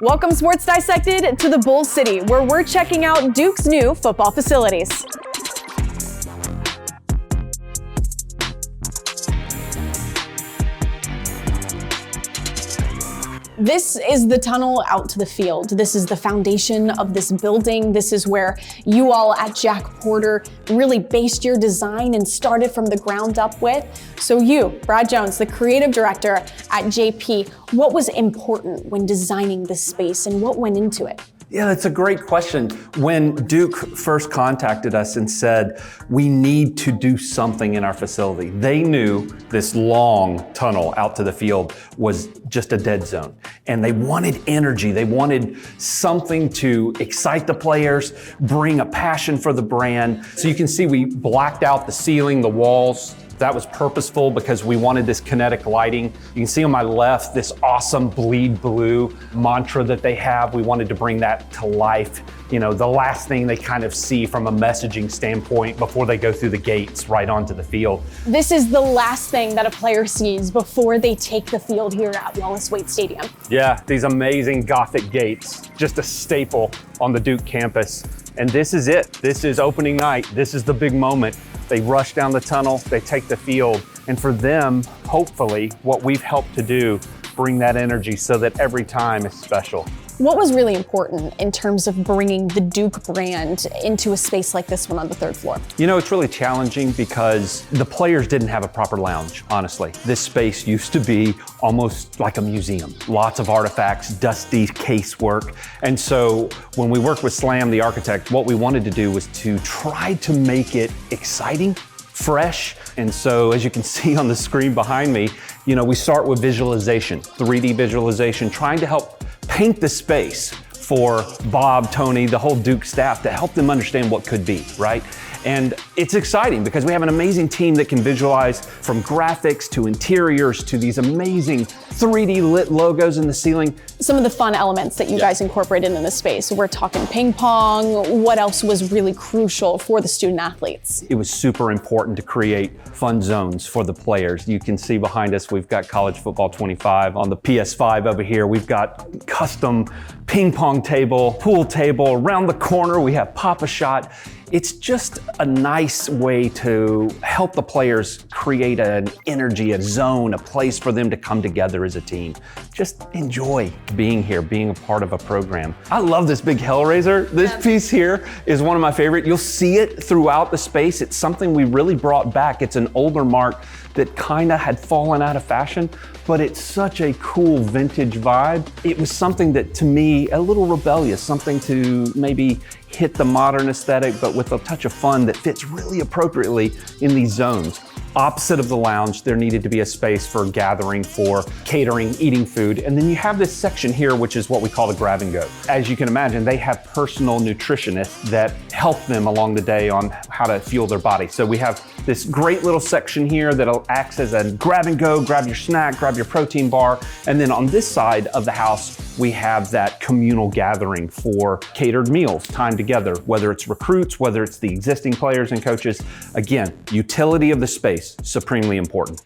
Welcome, Sports Dissected, to the Bull City, where we're checking out Duke's new football facilities. This is the tunnel out to the field. This is the foundation of this building. This is where you all at Jack Porter really based your design and started from the ground up with. So you, Brad Jones, the creative director at JP, what was important when designing this space and what went into it? Yeah, that's a great question. When Duke first contacted us and said, we need to do something in our facility, they knew this long tunnel out to the field was just a dead zone. And they wanted energy. They wanted something to excite the players, bring a passion for the brand. So you can see we blacked out the ceiling, the walls. That was purposeful because we wanted this kinetic lighting. You can see on my left, this awesome bleed blue mantra that they have. We wanted to bring that to life. You know, the last thing they kind of see from a messaging standpoint before they go through the gates right onto the field. This is the last thing that a player sees before they take the field here at Wallace Wade Stadium. Yeah, these amazing Gothic gates, just a staple on the Duke campus. And this is it. This is opening night. This is the big moment. They rush down the tunnel, they take the field. And for them, hopefully, what we've helped to do, bring that energy so that every time is special. What was really important in terms of bringing the Duke brand into a space like this one on the third floor? You know, it's really challenging because the players didn't have a proper lounge, honestly. This space used to be almost like a museum. Lots of artifacts, dusty casework. And so when we worked with Slam, the architect, what we wanted to do was to try to make it exciting, fresh. And so as you can see on the screen behind me, you know, we start with visualization, 3D visualization, trying to help paint the space for Bob, Tony, the whole Duke staff to help them understand what could be, right? And it's exciting because we have an amazing team that can visualize from graphics to interiors to these amazing 3D lit logos in the ceiling. Some of the fun elements that you guys incorporated in the space. We're talking ping pong. What else was really crucial for the student athletes? It was super important to create fun zones for the players. You can see behind us, we've got College Football 25 on the PS5 over here. We've got custom ping pong table, pool table. Around the corner, we have Pop-A-Shot. It's just a nice way to help the players create an energy, a zone, a place for them to come together as a team. Just enjoy being here, being a part of a program. I love this big Hellraiser. This piece here is one of my favorite. You'll see it throughout the space. It's something we really brought back. It's an older mark that kind of had fallen out of fashion, but it's such a cool vintage vibe. It was something that, to me, a little rebellious, something to maybe hit the modern aesthetic, but with a touch of fun that fits really appropriately in these zones. Opposite of the lounge, there needed to be a space for gathering, for catering, eating food. And then you have this section here, which is what we call the grab and go. As you can imagine, they have personal nutritionists that help them along the day on how to fuel their body. So we have this great little section here that acts as a grab and go, grab your snack, grab your protein bar. And then on this side of the house, we have that communal gathering for catered meals, time together, whether it's recruits, whether it's the existing players and coaches. Again, utility of the space, supremely important.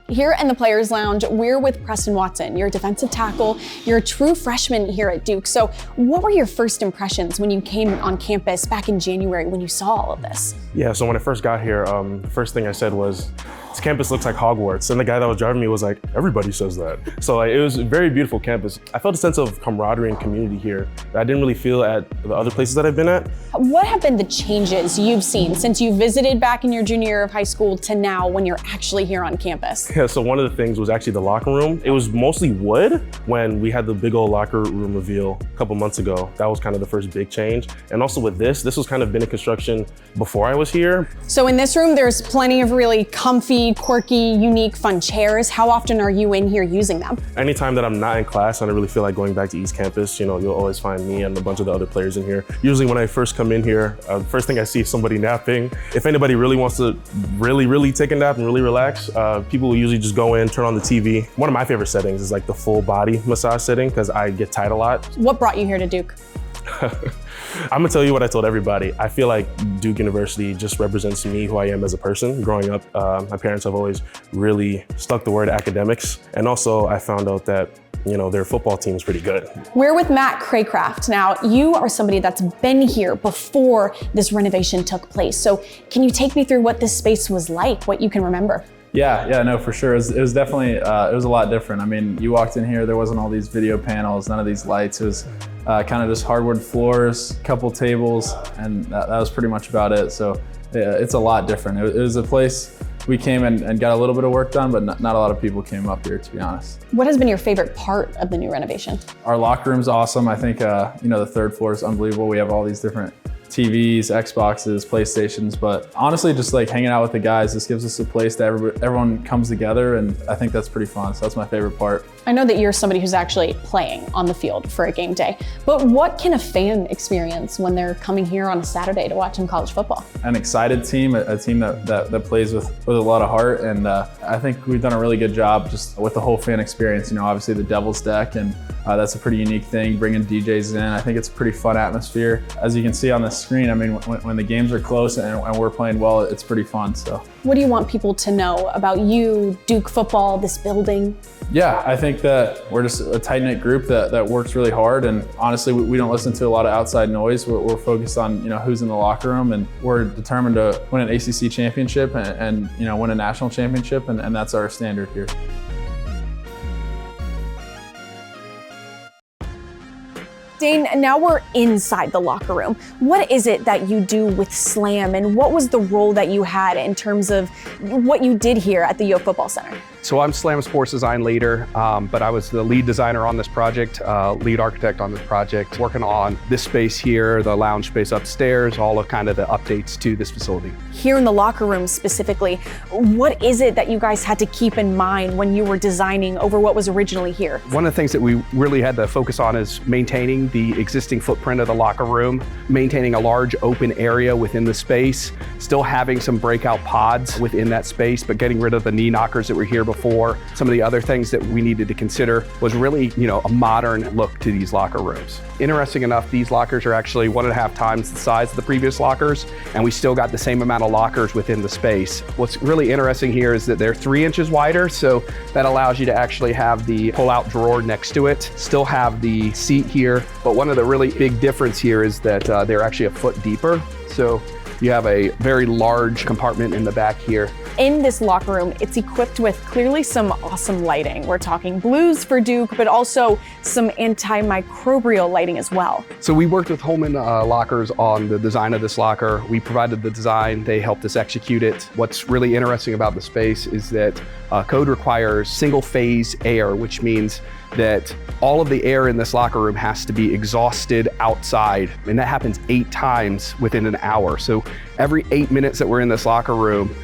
Here in the Players Lounge, we're with Preston Watson. You're a defensive tackle. You're a true freshman here at Duke. So what were your first impressions when you came on campus back in January when you saw all of this? Yeah, so when I first got here, the first thing I said was, this campus looks like Hogwarts. And the guy that was driving me was like, everybody says that. So it was a very beautiful campus. I felt a sense of camaraderie and community here that I didn't really feel at the other places that I've been at. What have been the changes you've seen since you visited back in your junior year of high school to now when you're actually here on campus? Yeah, so one of the things was actually the locker room. It was mostly wood when we had the big old locker room reveal a couple months ago. That was kind of the first big change. And also with this was kind of been in construction before I was here. So in this room, there's plenty of really comfy, quirky, unique, fun chairs. How often are you in here using them? Anytime that I'm not in class and I really feel like going back to East Campus, you know, you'll always find me and a bunch of the other players in here. Usually when I first come in here, first thing I see is somebody napping. If anybody really wants to really take a nap and really relax, people will usually just go in, turn on the TV. One of my favorite settings is like the full body massage setting because I get tired a lot. What brought you here to Duke? I'm gonna tell you what I told everybody. I feel like Duke University just represents me, who I am as a person. Growing up, my parents have always really stuck the word academics. And also I found out that, you know, their football team is pretty good. We're with Matt Craycraft. Now, you are somebody that's been here before this renovation took place. So can you take me through what this space was like, what you can remember? Yeah, no, for sure. It was definitely, it was a lot different. I mean, you walked in here, there wasn't all these video panels, none of these lights. It was kind of just hardwood floors, couple tables, and that was pretty much about it. So yeah, it's a lot different. It was a place we came and got a little bit of work done, but not a lot of people came up here, to be honest. What has been your favorite part of the new renovation? Our locker room's awesome. I think, you know, the third floor is unbelievable. We have all these different TVs, Xboxes, PlayStations, but honestly, just like hanging out with the guys, this gives us a place that everyone comes together, and I think that's pretty fun. So that's my favorite part. I know that you're somebody who's actually playing on the field for a game day, but what can a fan experience when they're coming here on a Saturday to watch some college football? An excited team, a team that plays with a lot of heart, and I think we've done a really good job just with the whole fan experience. You know, obviously the Devils deck, and that's a pretty unique thing, bringing DJs in. I think it's a pretty fun atmosphere. As you can see on the screen, I mean, when the games are close and we're playing well, it's pretty fun. So, what do you want people to know about you, Duke football, this building? Yeah, I think that we're just a tight-knit group that works really hard, and honestly, we don't listen to a lot of outside noise. We're focused on, you know, who's in the locker room, and we're determined to win an ACC championship and you know, win a national championship, and that's our standard here. Dane, now we're inside the locker room. What is it that you do with SLAM, and what was the role that you had in terms of what you did here at the Yo Football Center? So I'm SLAM Sports Design leader, but I was the lead designer on this project, lead architect on this project, working on this space here, the lounge space upstairs, all of kind of the updates to this facility. Here in the locker room specifically, what is it that you guys had to keep in mind when you were designing over what was originally here? One of the things that we really had to focus on is maintaining the existing footprint of the locker room, maintaining a large open area within the space, still having some breakout pods within that space, but getting rid of the knee knockers that were here before. Some of the other things that we needed to consider was really, you know, a modern look to these locker rooms. Interesting enough, these lockers are actually 1.5 times the size of the previous lockers, and we still got the same amount of lockers within the space. What's really interesting here is that they're 3 inches wider, so that allows you to actually have the pull-out drawer next to it, still have the seat here, but one of the really big difference here is that they're actually a foot deeper. So you have a very large compartment in the back here. In this locker room, it's equipped with clearly some awesome lighting. We're talking blues for Duke, but also some antimicrobial lighting as well. So we worked with Holman Lockers on the design of this locker. We provided the design, they helped us execute it. What's really interesting about the space is that code requires single phase air, which means that all of the air in this locker room has to be exhausted outside, and that happens 8 times within an hour. So every 8 minutes that we're in this locker room,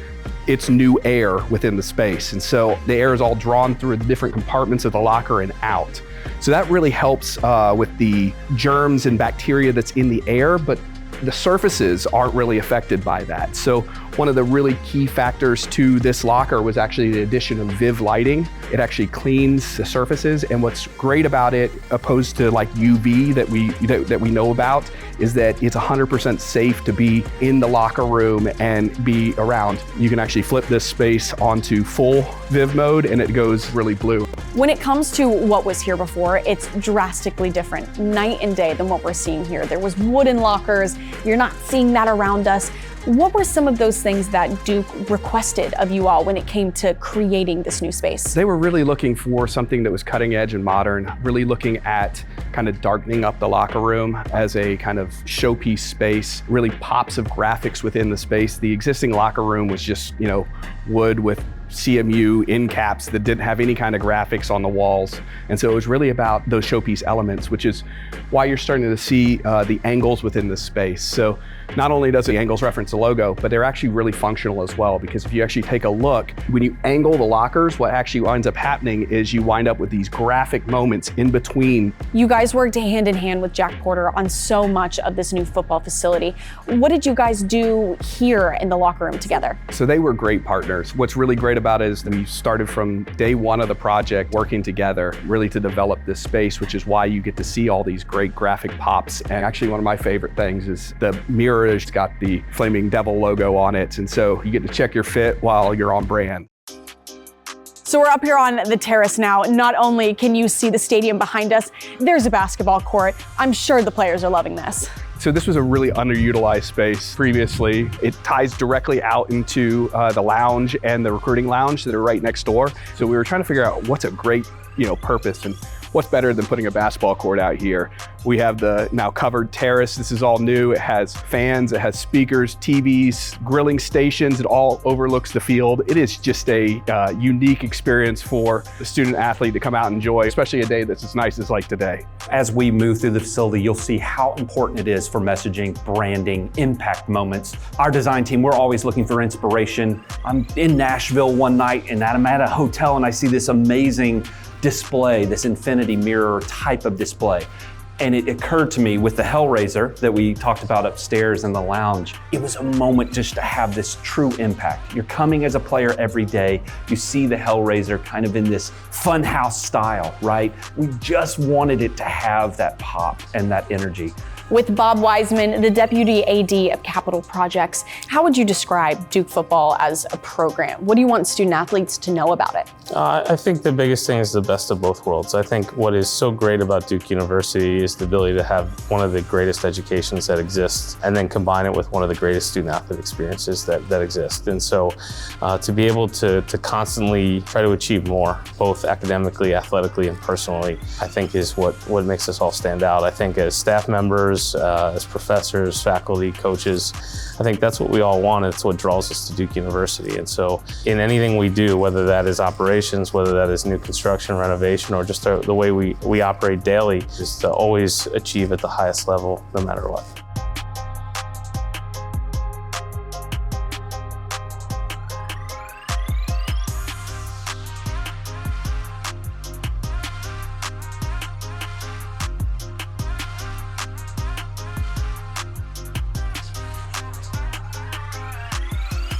it's new air within the space. And so the air is all drawn through the different compartments of the locker and out. So that really helps with the germs and bacteria that's in the air, but the surfaces aren't really affected by that. So one of the really key factors to this locker was actually the addition of Viv lighting. It actually cleans the surfaces, and what's great about it, opposed to like UV that we know about, is that it's 100% safe to be in the locker room and be around. You can actually flip this space onto full Viv mode and it goes really blue. When it comes to what was here before, it's drastically different, night and day, than what we're seeing here. There was wooden lockers. You're not seeing that around us. What were some of those things that Duke requested of you all when it came to creating this new space? They were really looking for something that was cutting edge and modern, really looking at kind of darkening up the locker room as a kind of showpiece space, really pops of graphics within the space. The existing locker room was just, you know, wood with CMU end caps that didn't have any kind of graphics on the walls. And so it was really about those showpiece elements, which is why you're starting to see the angles within this space. So not only does the angles reference the logo, but they're actually really functional as well, because if you actually take a look, when you angle the lockers, what actually winds up happening is you wind up with these graphic moments in between. You guys worked hand in hand with Jack Porter on so much of this new football facility. What did you guys do here in the locker room together? So they were great partners. What's really great great about it is that we started from day one of the project working together, really to develop this space, which is why you get to see all these great graphic pops. And actually one of my favorite things is the mirror has got the Flaming Devil logo on it. And so you get to check your fit while you're on brand. So we're up here on the terrace now. Not only can you see the stadium behind us, there's a basketball court. I'm sure the players are loving this. So this was a really underutilized space previously. It ties directly out into the lounge and the recruiting lounge that are right next door. So we were trying to figure out what's a great, purpose, and what's better than putting a basketball court out here. We have the now covered terrace. This is all new. It has fans, it has speakers, TVs, grilling stations. It all overlooks the field. It is just a unique experience for the student athlete to come out and enjoy, especially a day that's as nice as like today. As we move through the facility, you'll see how important it is for messaging, branding, impact moments. Our design team, we're always looking for inspiration. I'm in Nashville one night and I'm at a hotel and I see this amazing display, this infinity mirror type of display. And it occurred to me with the Hellraiser that we talked about upstairs in the lounge, it was a moment just to have this true impact. You're coming as a player every day. You see the Hellraiser kind of in this funhouse style, right? We just wanted it to have that pop and that energy. With Bob Wiseman, the Deputy AD of Capital Projects, how would you describe Duke football as a program? What do you want student athletes to know about it? I think the biggest thing is the best of both worlds. I think what is so great about Duke University is the ability to have one of the greatest educations that exists and then combine it with one of the greatest student athlete experiences that exist. And so to be able to constantly try to achieve more, both academically, athletically, and personally, I think is what makes us all stand out. I think as staff members, as professors, faculty, coaches, I think that's what we all want. It's what draws us to Duke University. And so in anything we do, whether that is operations, whether that is new construction, renovation, or just the way we operate daily, is to always achieve at the highest level, no matter what.